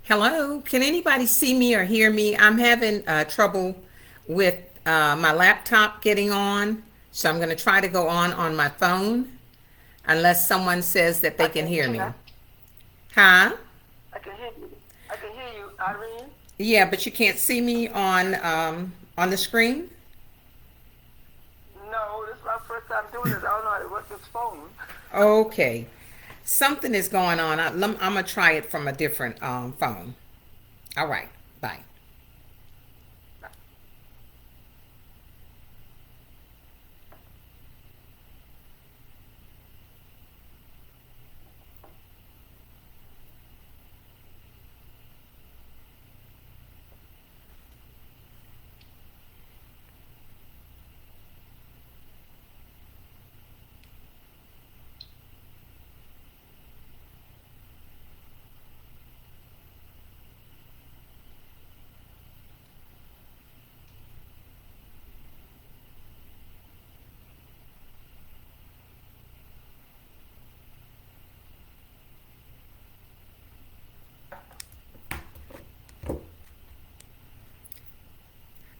Hello, can anybody see me or hear me? I'm having trouble with my laptop getting on, so I'm going to try to go on my phone unless someone says that they I can can hear hear me. you. Huh? I can hear you. I can hear you, Irene. Yeah, but you can't see me on the screen? No, this is my first time doing this. I don't know how to work this phone. Okay. Something is going on. I'm going to try it from a different phone. All right. Bye.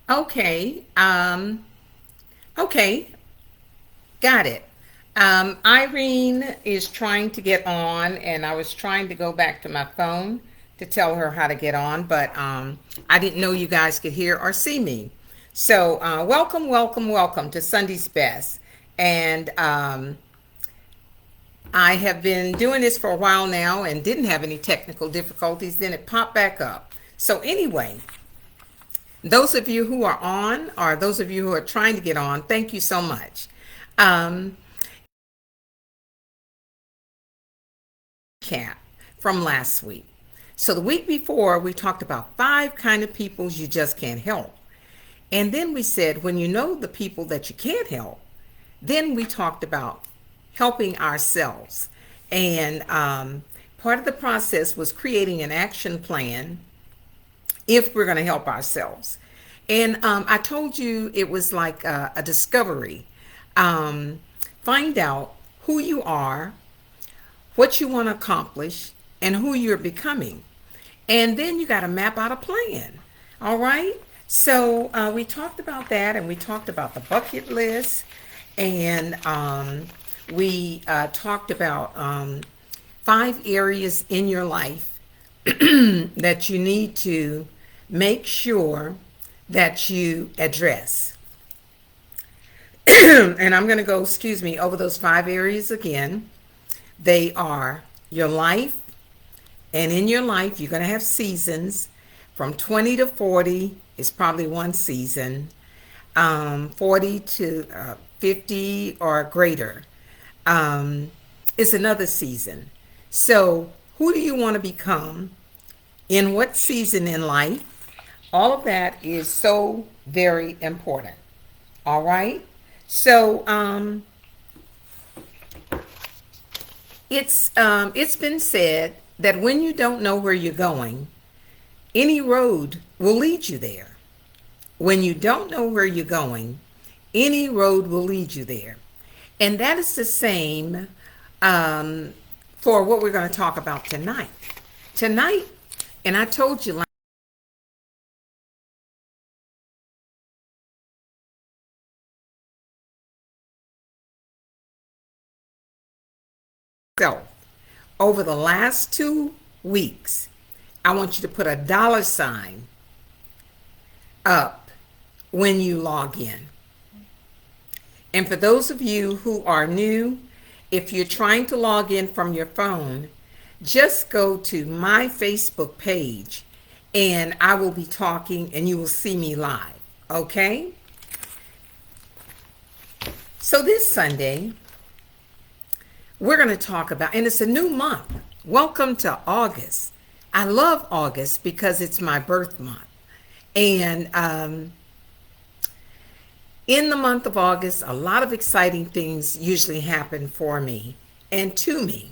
Okay. Okay. Got it. Irene is trying to get on, and I was trying to go back to my phone to tell her how to get on, but I didn't know you guys could hear or see me. So, welcome, welcome, welcome to Sunday's Best. And I have been doing this for a while now and didn't have any technical difficulties. Then it popped back up. So, anyway, those of you who are on, or those of you who are trying to get on, thank you so much. Um, Cap from last week. So the week before, we talked about five kind of people you just can't help. And then we said, when you know the people that you can't help, then we talked about helping ourselves. And part of the process was creating an action plan if we're going to help ourselves. And I told you it was like a discovery. Um, find out who you are, what you want to accomplish, and who you're becoming. And then you got to map out a plan. All right. So we talked about that, and we talked about the bucket list, and we talked about five areas in your life that you need to make sure that you address. And I'm going to go, excuse me, over those five areas again. They are your life, and in your life, you're going to have seasons. From 20 to 40 is probably one season, 40 to 50 or greater is another season. So, who do you want to become? In what season in life? All of that is so very important. All right. So, it's been said that when you don't know where you're going, any road will lead you there. When you don't know where you're going, any road will lead you there. And that is the same um, for what we're going to talk about tonight. Tonight, and I told you myself, over the last 2 weeks, I want you to put a dollar sign up when you log in. And for those of you who are new, if you're trying to log in from your phone, just go to my Facebook page and I will be talking and you will see me live. Okay? So this Sunday, we're going to talk about, and it's a new month. Welcome to August. I love August because it's my birth month. And in the month of August, a lot of exciting things usually happen for me and to me.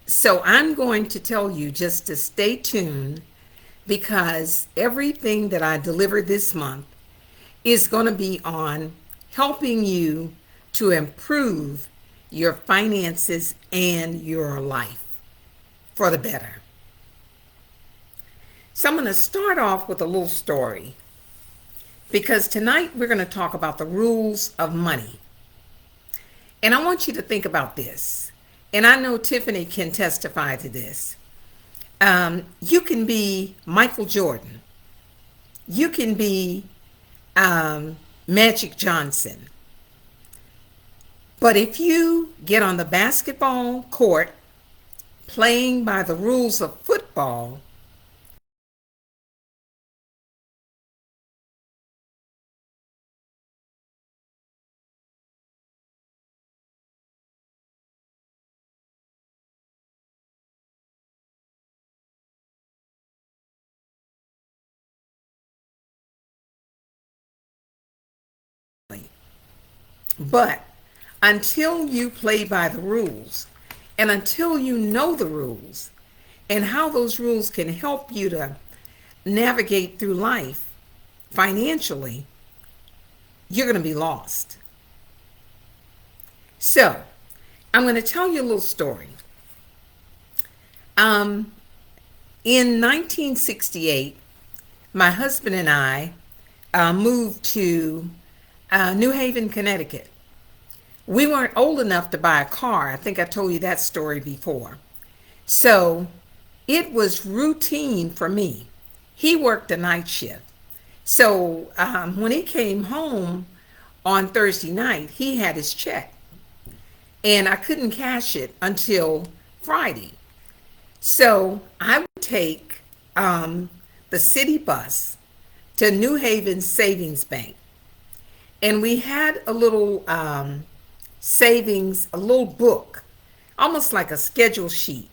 So I'm going to tell you just to stay tuned because everything that I deliver this month is going to be on helping you to improve your finances and your life for the better. So I'm going to start off with a little story because tonight we're going to talk about the rules of money. And I want you to think about this. And I know Tiffany can testify to this. You can be Michael Jordan. You can be Magic Johnson. But if you get on the basketball court playing by the rules of football, but until you play by the rules and until you know the rules and how those rules can help you to navigate through life financially, you're going to be lost. So, I'm going to tell you a little story. In 1968, my husband and I moved to New Haven, Connecticut. We weren't old enough to buy a car. I think I told you that story before. So it was routine for me. He worked a night shift. So when he came home on Thursday night, he had his check. And I couldn't cash it until Friday. So I would take the city bus to New Haven Savings Bank. And we had a little savings, a little book, almost like a schedule sheet.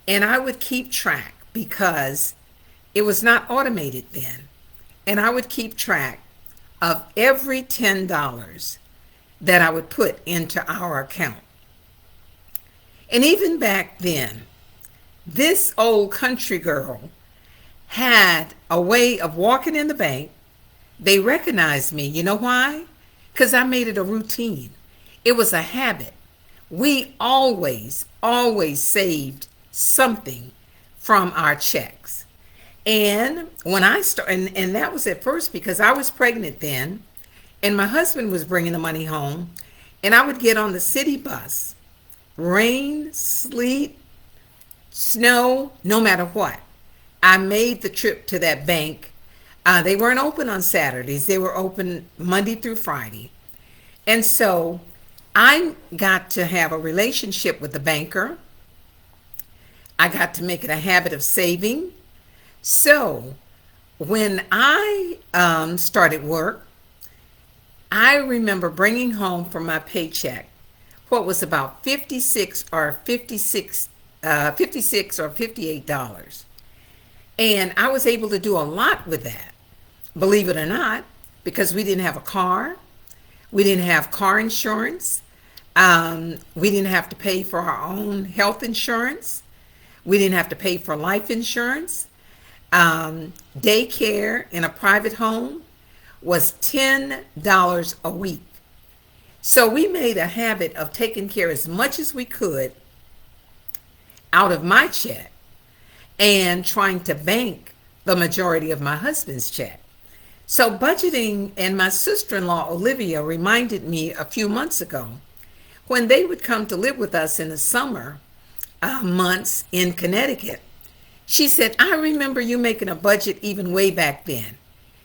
And I would keep track because it was not automated then. And I would keep track of every $10 that I would put into our account. And even back then, this old country girl had a way of walking in the bank. They recognized me. You know why? Because I made it a routine. It was a habit. We always saved something from our checks. And when I started, and that was at first because I was pregnant then, and my husband was bringing the money home, and I would get on the city bus, rain, sleet, snow, no matter what. I made the trip to that bank. They weren't open on Saturdays. They were open Monday through Friday. And so I got to have a relationship with the banker. I got to make it a habit of saving. So when I started work, I remember bringing home from my paycheck what was about $56 or $58. And I was able to do a lot with that, believe it or not, because we didn't have a car. We didn't have car insurance. We didn't have to pay for our own health insurance. We didn't have to pay for life insurance. Daycare in a private home was $10 a week. So we made a habit of taking care as much as we could out of my check and trying to bank the majority of my husband's check. So budgeting, and my sister-in-law Olivia reminded me a few months ago when they would come to live with us in the summer months in Connecticut. She said, I remember you making a budget even way back then.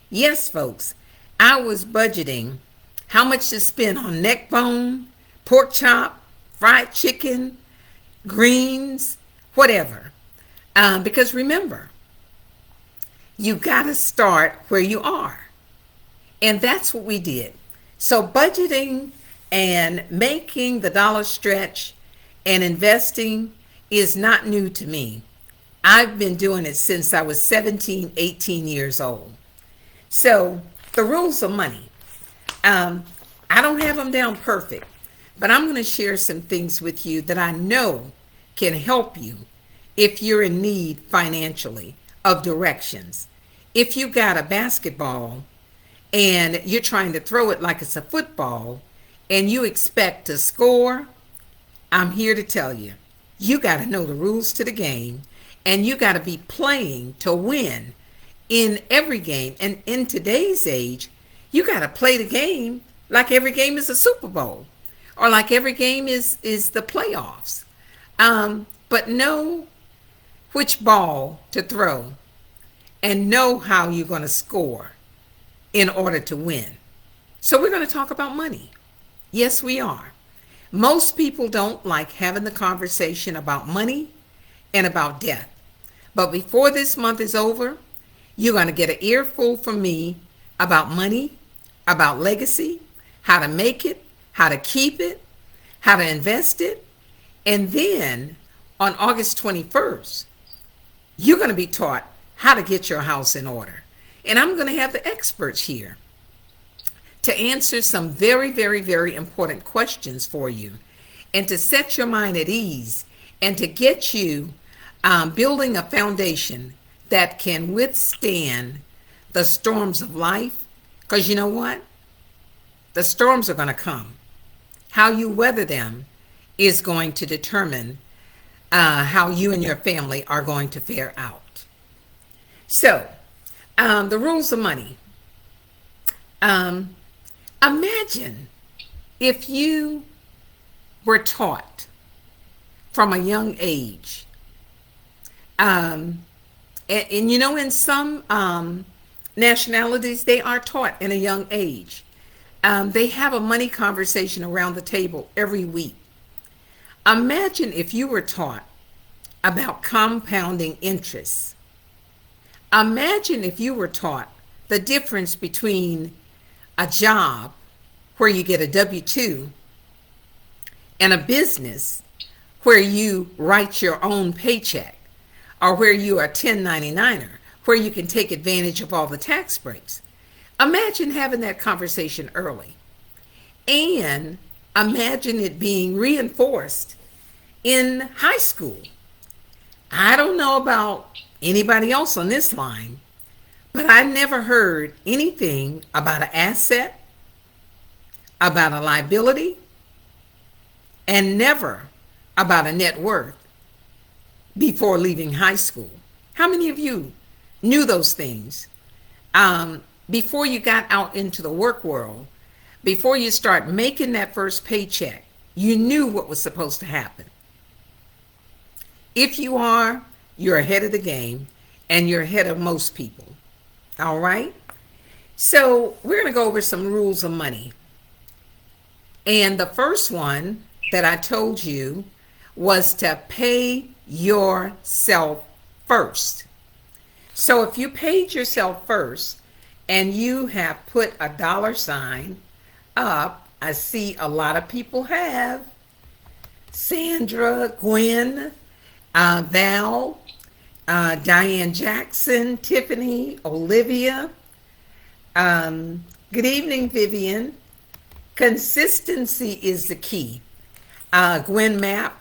Yes, folks, I was budgeting how much to spend on neck bone, pork chop, fried chicken, greens, whatever. Because remember, you got to start where you are. And that's what we did. So budgeting and making the dollar stretch and investing is not new to me. I've been doing it since I was 17, 18 years old. So the rules of money, I don't have them down perfect, but I'm going to share some things with you that I know can help you if you're in need financially of directions. If you got a basketball and you're trying to throw it like it's a football and you expect to score, I'm here to tell you, you got to know the rules to the game And you got to be playing to win in every game. And in today's age, you got to play the game like every game is a Super Bowl or like every game is the playoffs. But know which ball to throw and know how you're going to score in order to win. So we're going to talk about money. Yes, we are. Most people don't like having the conversation about money and about death. But before this month is over, you're going to get an earful from me about money, about legacy, how to make it, how to keep it, how to invest it. And then on August 21st, you're going to be taught how to get your house in order. And I'm going to have the experts here to answer some very, very, very important questions for you and to set your mind at ease and to get you building a foundation that can withstand the storms of life. Because you know what? The storms are going to come. How you weather them is going to determine how you and your family are going to fare out. So, the rules of money. Imagine if you were taught from a young age, and you know, in some nationalities, they are taught in a young age. They have a money conversation around the table every week. Imagine if you were taught about compounding interest. Imagine if you were taught the difference between a job where you get a W-2 and a business where you write your own paycheck, or where you are 1099er, where you can take advantage of all the tax breaks. Imagine having that conversation early. And imagine it being reinforced in high school. I don't know about anybody else on this line, but I never heard anything about an asset, about a liability, and never about a net worth before leaving high school. How many of you knew those things before you got out into the work world? Before you start making that first paycheck, you knew what was supposed to happen. If you are, you're ahead of the game, and you're ahead of most people. All right? So we're going to go over some rules of money. And the first one that I told you was to pay yourself first. So if you paid yourself first and you have put a dollar sign up, I see a lot of people have. Sandra, Gwen, Val, Diane Jackson, Tiffany, Olivia. Good evening, Vivian. Consistency is the key. Gwen Mapp,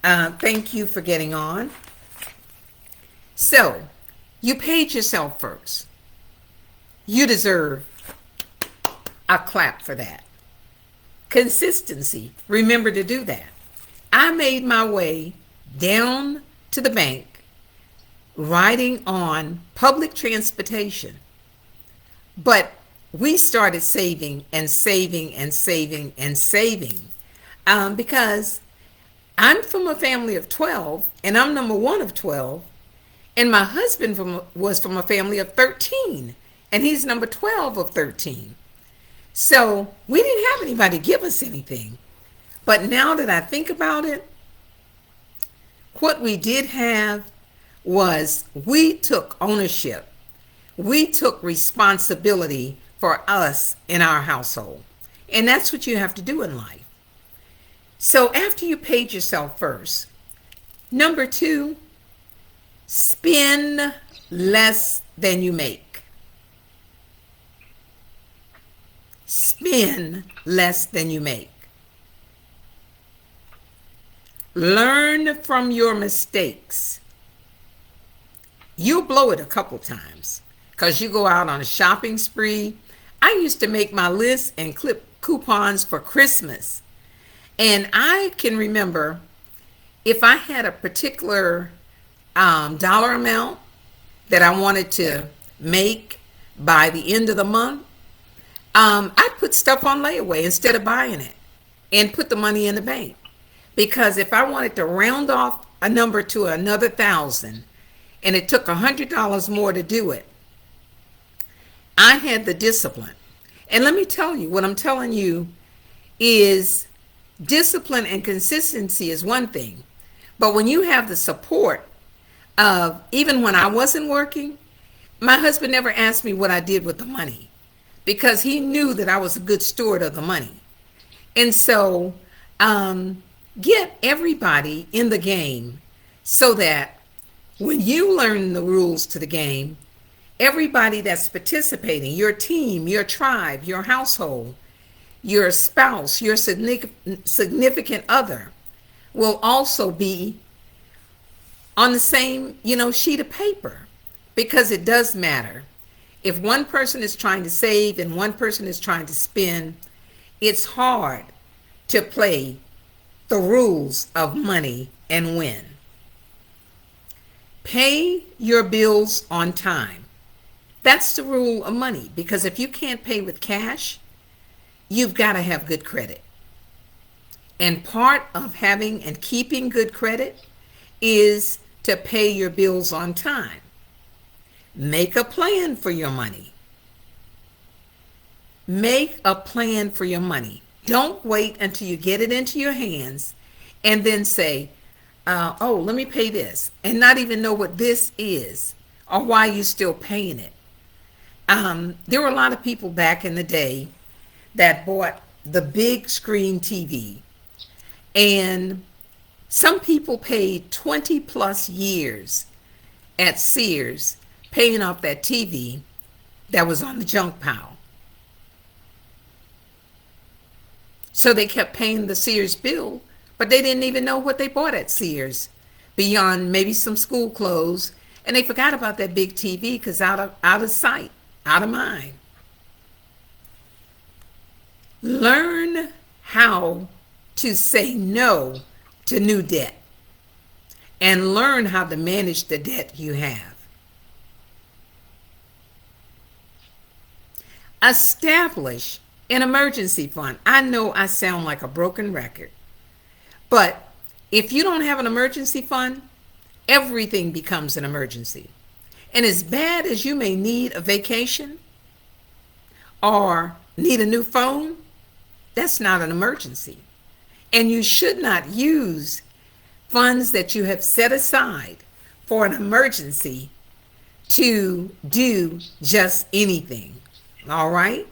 thank you for getting on. So, you paid yourself first. You deserve a clap for that. Consistency, remember to do that. I made my way down to the bank riding on public transportation, but we started saving and saving and saving and saving because I'm from a family of 12 and I'm number one of 12, and my husband was from a family of 13 and he's number 12 of 13. So we didn't have anybody give us anything. But now that I think about it, what we did have was we took ownership. We took responsibility for us in our household. And that's what you have to do in life. So after you paid yourself first, number 2, spend less than you make. Spend less than you make. Learn from your mistakes. You'll blow it a couple times because you go out on a shopping spree. I used to make my list and clip coupons for Christmas. And I can remember if I had a particular dollar amount that I wanted to make by the end of the month, I put stuff on layaway instead of buying it and put the money in the bank. Because if I wanted to round off a number to another thousand and it took $100 more to do it, I had the discipline. And let me tell you, what I'm telling you is discipline and consistency is one thing. But when you have the support of, even when I wasn't working, my husband never asked me what I did with the money because he knew that I was a good steward of the money. And so get everybody in the game so that when you learn the rules to the game, everybody that's participating, your team, your tribe, your household, your spouse, your significant other, will also be on the same, sheet of paper, because it does matter. If one person is trying to save and one person is trying to spend, it's hard to play the rules of money and win. Pay your bills on time. That's the rule of money, because if you can't pay with cash, you've got to have good credit. And part of having and keeping good credit is to pay your bills on time. Make a plan for your money. Make a plan for your money. Don't wait until you get it into your hands and then say, oh, let me pay this, and not even know what this is or why you're still paying it. There were a lot of people back in the day that bought the big screen TV, and some people paid 20 plus years at Sears paying off that TV that was on the junk pile. So they kept paying the Sears bill, but they didn't even know what they bought at Sears beyond maybe some school clothes, and they forgot about that big TV because out of sight, out of mind. Learn how to say no to new debt and learn how to manage the debt you have. Establish an emergency fund. I know I sound like a broken record, but if you don't have an emergency fund, everything becomes an emergency. And as bad as you may need a vacation or need a new phone, that's not an emergency. And you should not use funds that you have set aside for an emergency to do just anything. All right?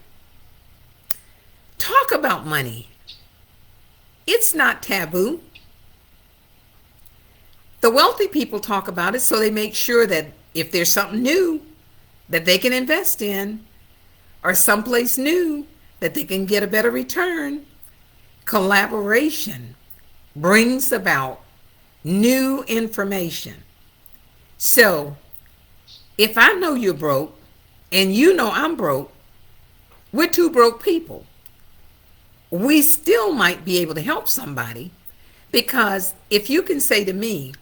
Talk about money. It's not taboo. The wealthy people talk about it, so they make sure that if there's something new that they can invest in or someplace new that they can get a better return, collaboration brings about new information. So if I know you're broke and you know I'm broke, we're two broke people. We still might be able to help somebody, because if you can say to me,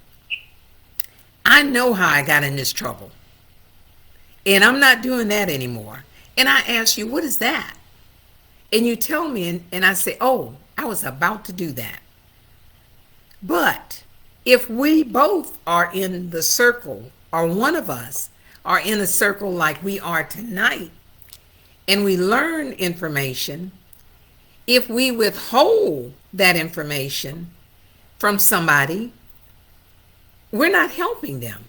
I know how I got in this trouble, and I'm not doing that anymore, and I ask you, what is that? And you tell me, and I say, oh, I was about to do that. But if we both are in the circle, or one of us are in a circle like we are tonight, and we learn information, if we withhold that information from somebody, we're not helping them.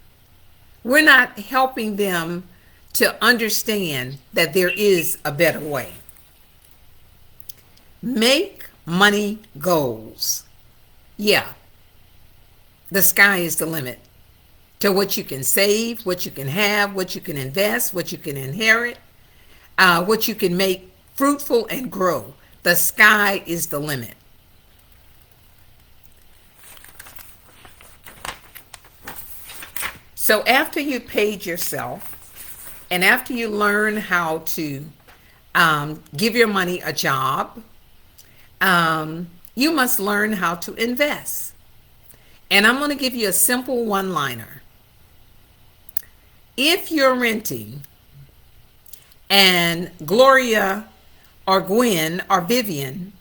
We're not helping them to understand that there is a better way. Make money goals. Yeah, the sky is the limit to what you can save, what you can have, what you can invest, what you can inherit, what you can make fruitful and grow. The sky is the limit. So after you paid yourself, and after you learn how to give your money a job, you must learn how to invest. And I'm going to give you a simple one-liner. If you're renting and Gloria or Gwen or Vivian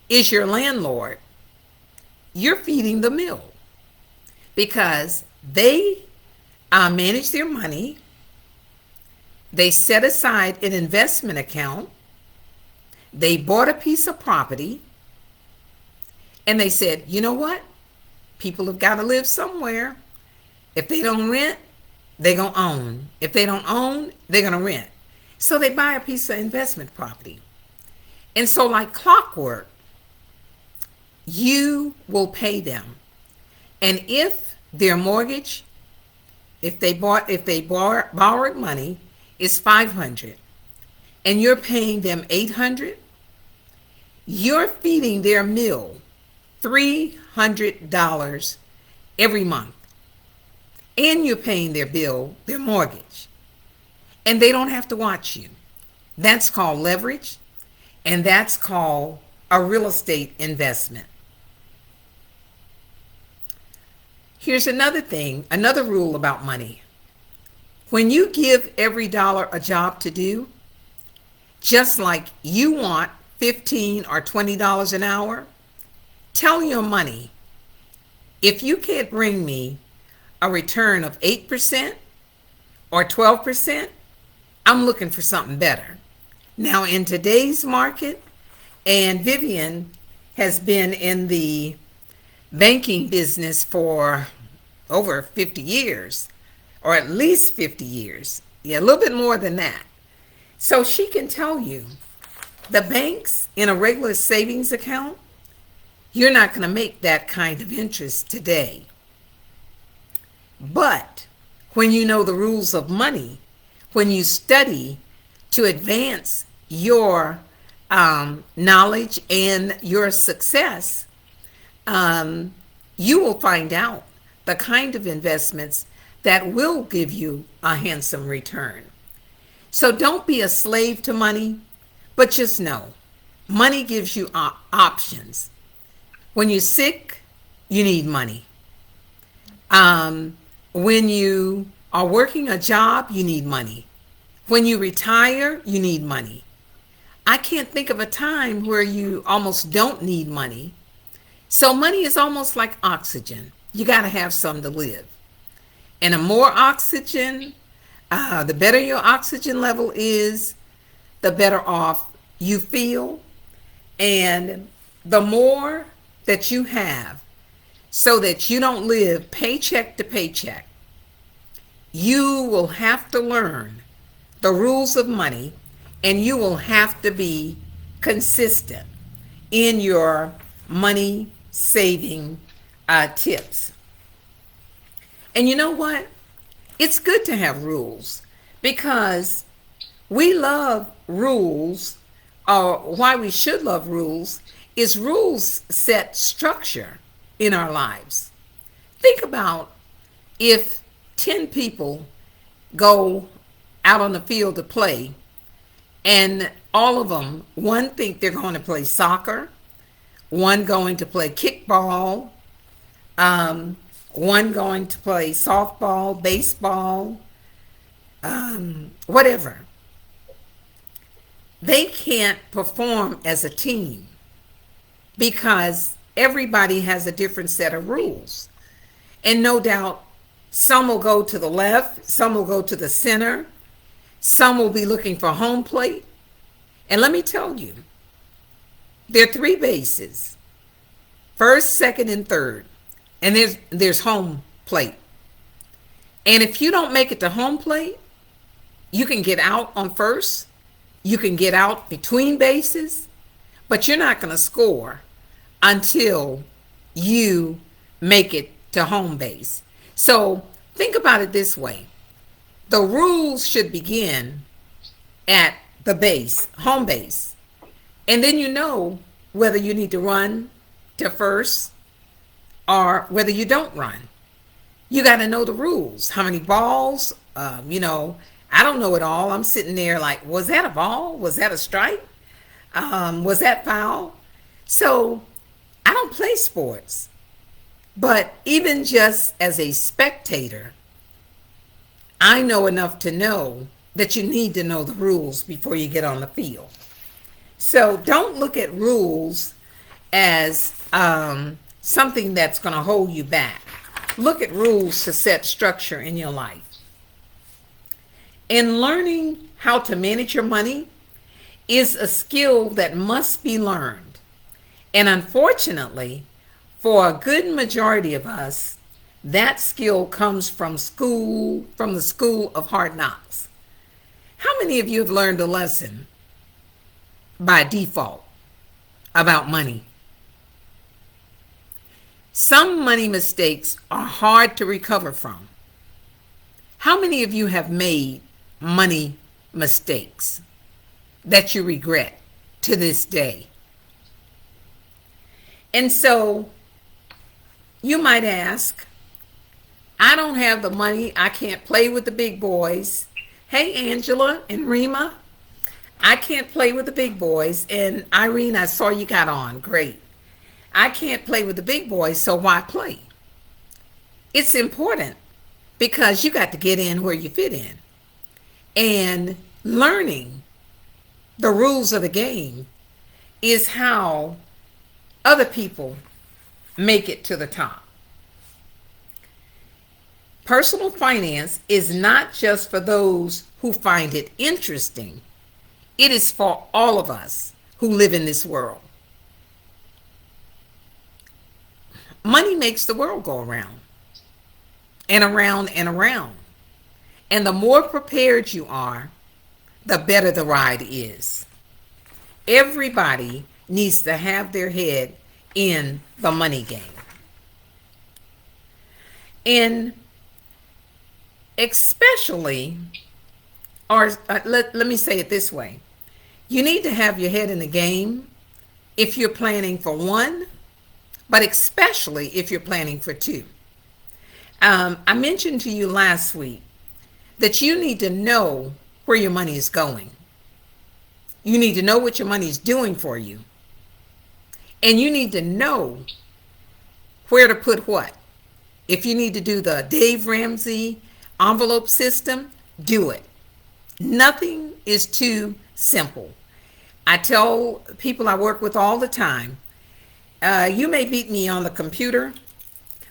is your landlord, you're feeding the mill because they manage their money. They set aside an investment account. They bought a piece of property and they said, you know what? People have got to live somewhere. If they don't rent, they're going to own. If they don't own, they're going to rent. So they buy a piece of investment property. And so like clockwork, you will pay them. And if their mortgage, if they borrowed money, is $500 and you're paying them $800, you're feeding their mill $300 every month. And you're paying their bill, their mortgage. And they don't have to watch you. That's called leverage, and that's called a real estate investment. Here's another thing, another rule about money. When you give every dollar a job to do, just like you want $15 or $20 an hour, tell your money, if you can't bring me a return of 8% or 12%, I'm looking for something better. Now, in today's market, and Vivian has been in the banking business for over 50 years, or at least 50 years. Yeah, a little bit more than that. So she can tell you, the banks in a regular savings account, you're not going to make that kind of interest today. But when you know the rules of money, when you study to advance your knowledge and your success, you will find out the kind of investments that will give you a handsome return. So don't be a slave to money, but just know money gives you options. When you're sick, you need money. When you are working a job, you need money. When you retire, you need money. I can't think of a time where you almost don't need money. So money is almost like oxygen. You got to have some to live. And the more oxygen, the better your oxygen level is, the better off you feel. And the more that you have, so that you don't live paycheck to paycheck, you will have to learn the rules of money, and you will have to be consistent in your money saving tips. And you know what? It's good to have rules, because we love rules, or why we should love rules is rules set structure in our lives. Think about if 10 people go out on the field to play, and all of them, one think they're going to play soccer, one going to play kickball, one going to play softball, baseball, whatever. They can't perform as a team because everybody has a different set of rules. And no doubt, some will go to the left, some will go to the center, some will be looking for home plate. And let me tell you, there are 3 bases: first, second, and third. And there's home plate. And if you don't make it to home plate, you can get out on first, you can get out between bases, but you're not going to score until you make it to home base. So think about it this way. The rules should begin at the base, home base. And then you know whether you need to run to first or whether you don't run. You got to know the rules. How many balls? I don't know it all. I'm sitting there like, was that a ball? Was that a strike? Was that foul? So I don't play sports. But even just as a spectator, I know enough to know that you need to know the rules before you get on the field. So don't look at rules as something that's going to hold you back. Look at rules to set structure in your life. And learning how to manage your money is a skill that must be learned. And unfortunately, for a good majority of us, that skill comes from school, from the school of hard knocks. How many of you have learned a lesson by default about money? Some money mistakes are hard to recover from. How many of you have made money mistakes that you regret to this day? And so you might ask, I don't have the money. I can't play with the big boys. Hey, Angela and Rima, I can't play with the big boys. And Irene, I saw you got on. Great. I can't play with the big boys, so why play? It's important because you got to get in where you fit in. And learning the rules of the game is how other people make it to the top. Personal finance is not just for those who find it interesting. It is for all of us who live in this world. Money makes the world go around and around and around. And the more prepared you are, the better the ride is. Everybody needs to have their head in the money game. And especially, or let me say it this way, you need to have your head in the game if you're planning for one, but especially if you're planning for two. I mentioned to you last week that you need to know where your money is going. You need to know what your money is doing for you. And you need to know where to put what. If you need to do the Dave Ramsey envelope system, do it. Nothing is too simple. I tell people I work with all the time, you may beat me on the computer,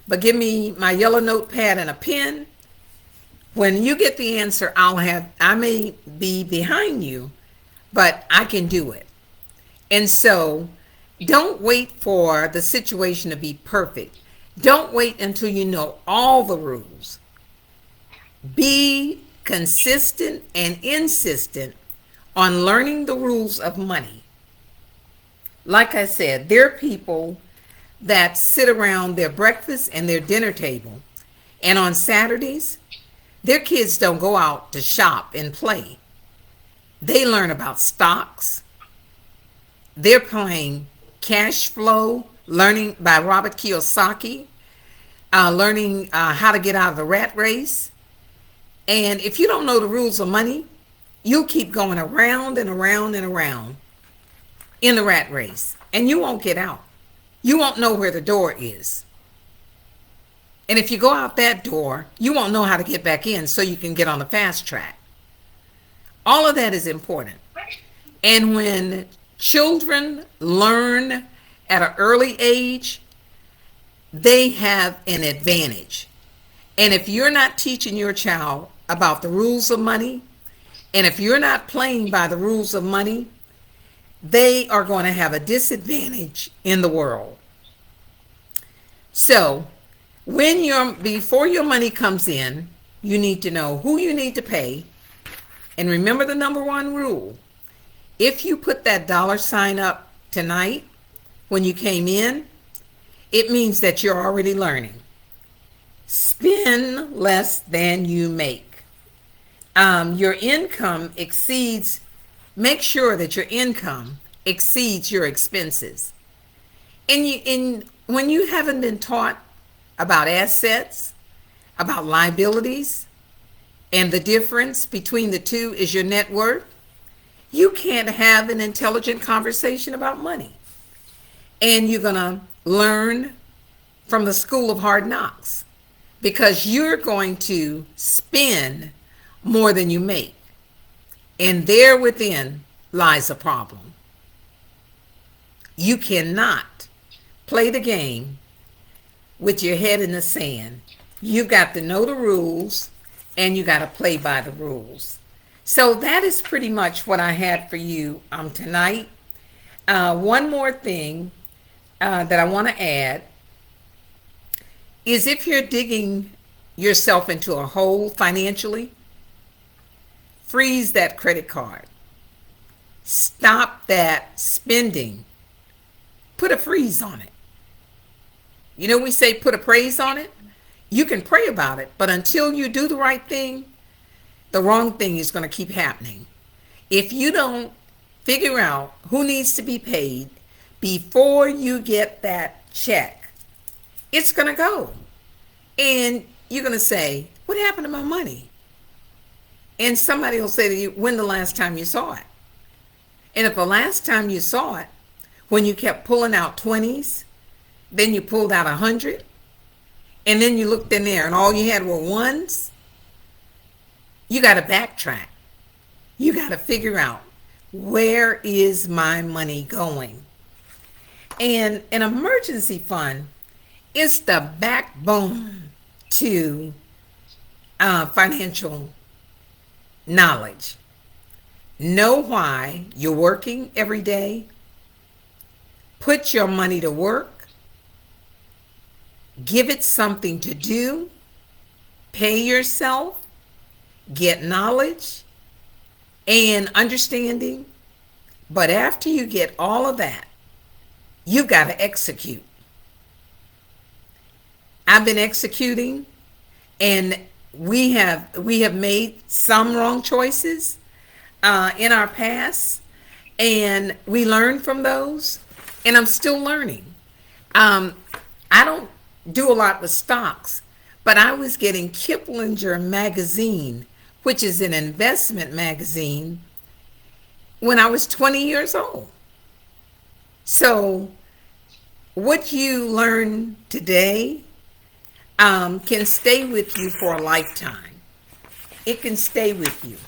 but give me my yellow notepad and a pen. When you get the answer, I may be behind you, but I can do it. And so don't wait for the situation to be perfect. Don't wait until you know all the rules. Be consistent and insistent on learning the rules of money. Like I said, there are people that sit around their breakfast and their dinner table, and on Saturdays, their kids don't go out to shop and play. They learn about stocks. They're playing cash flow, learning by Robert Kiyosaki, learning how to get out of the rat race. And if you don't know the rules of money, you'll keep going around and around and around in the rat race, and you won't get out. You won't know where the door is. And if you go out that door, you won't know how to get back in so you can get on the fast track. All of that is important. And when children learn at an early age, they have an advantage. And if you're not teaching your child about the rules of money, and if you're not playing by the rules of money, they are going to have a disadvantage in the world. So before your money comes in, you need to know who you need to pay. And remember the number one rule. If you put that $ up tonight when you came in, it means that you're already learning. Spend less than you make. Your income make sure that your income exceeds your expenses. And when you haven't been taught about assets, about liabilities, and the difference between the two is your net worth, you can't have an intelligent conversation about money. And you're going to learn from the school of hard knocks, because you're going to spend more than you make. And there within lies a problem. You cannot play the game with your head in the sand. You've got to know the rules and you got to play by the rules. So that is pretty much what I had for you tonight. One more thing that I want to add is if you're digging yourself into a hole financially, freeze that credit card. Stop that spending. Put a freeze on it. You know, we say put a praise on it. You can pray about it, but until you do the right thing, the wrong thing is going to keep happening. If you don't figure out who needs to be paid before you get that check, it's going to go. And you're going to say, what happened to my money? And somebody will say to you, when the last time you saw it? And if the last time you saw it, when you kept pulling out 20s, then you pulled out 100, and then you looked in there and all you had were ones, you got to backtrack. You got to figure out, where is my money going? And an emergency fund is the backbone to financial knowledge. Know why you're working every day. Put your money to work. Give it something to do. Pay yourself. Get knowledge and understanding. But after you get all of that, you've got to execute. I've been executing, and we have made some wrong choices in our past, and we learned from those, and I'm still learning. I don't do a lot with stocks, but I was getting Kiplinger magazine, which is an investment magazine, when I was 20 years old. So what you learn today can stay with you for a lifetime. It can stay with you.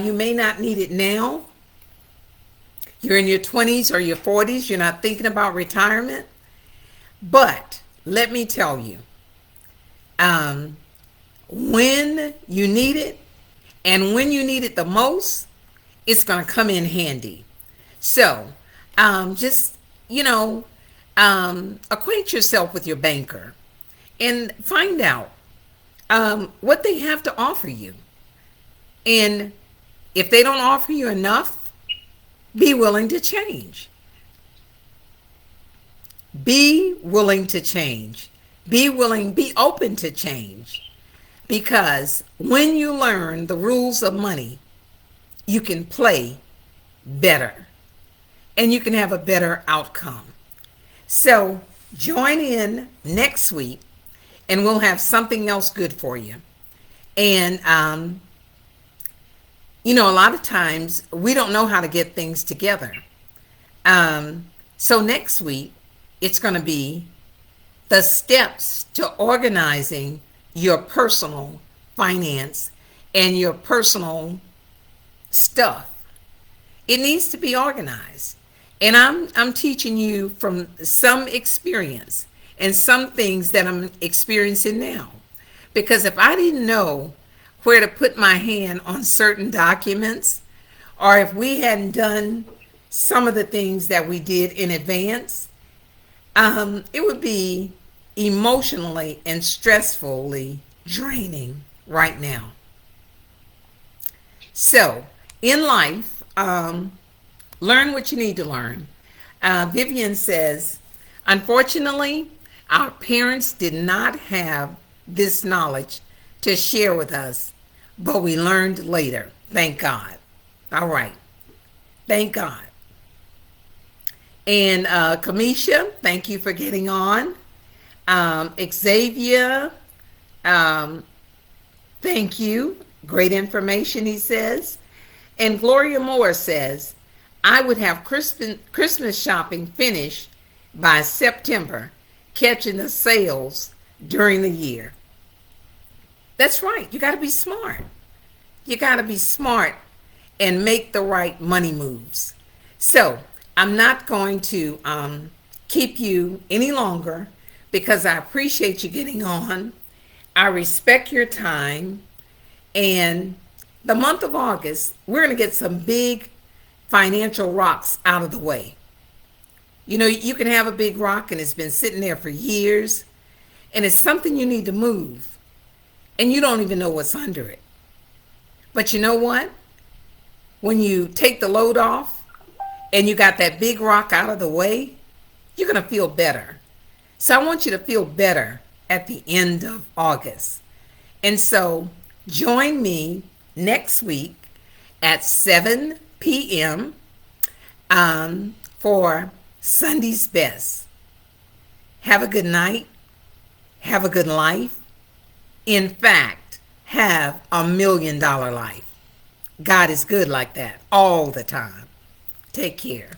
You may not need it now. You're in your 20s or your 40s. You're not thinking about retirement. But let me tell you, when you need it and when you need it the most, it's going to come in handy. So just, acquaint yourself with your banker and find out what they have to offer you. And if they don't offer you enough, be willing to change. Be willing to change. Be open to change. Because when you learn the rules of money, you can play better and you can have a better outcome. So join in next week and we'll have something else good for you. And, a lot of times we don't know how to get things together. So next week, it's going to be the steps to organizing your personal finance and your personal stuff. It needs to be organized. And I'm teaching you from some experience and some things that I'm experiencing now. Because if I didn't know where to put my hand on certain documents, or if we hadn't done some of the things that we did in advance, it would be emotionally and stressfully draining right now. So in life, learn what you need to learn. Vivian says, unfortunately, our parents did not have this knowledge to share with us, but we learned later. Thank God. All right. Thank God. And Kamisha, thank you for getting on. Xavier, thank you. Great information, he says. And Gloria Moore says, I would have Christmas shopping finished by September, catching the sales during the year. That's right. You got to be smart. You got to be smart and make the right money moves. So I'm not going to keep you any longer because I appreciate you getting on. I respect your time. And the month of August, we're going to get some big financial rocks out of the way. You know, you can have a big rock and it's been sitting there for years, and it's something you need to move, and you don't even know what's under it. But you know what? When you take the load off and you got that big rock out of the way, you're going to feel better. So I want you to feel better at the end of August. And so join me next week at 7 p.m. For Sunday's Best. Have a good night. Have a good life. In fact, have $1 million life. God is good like that all the time. Take care.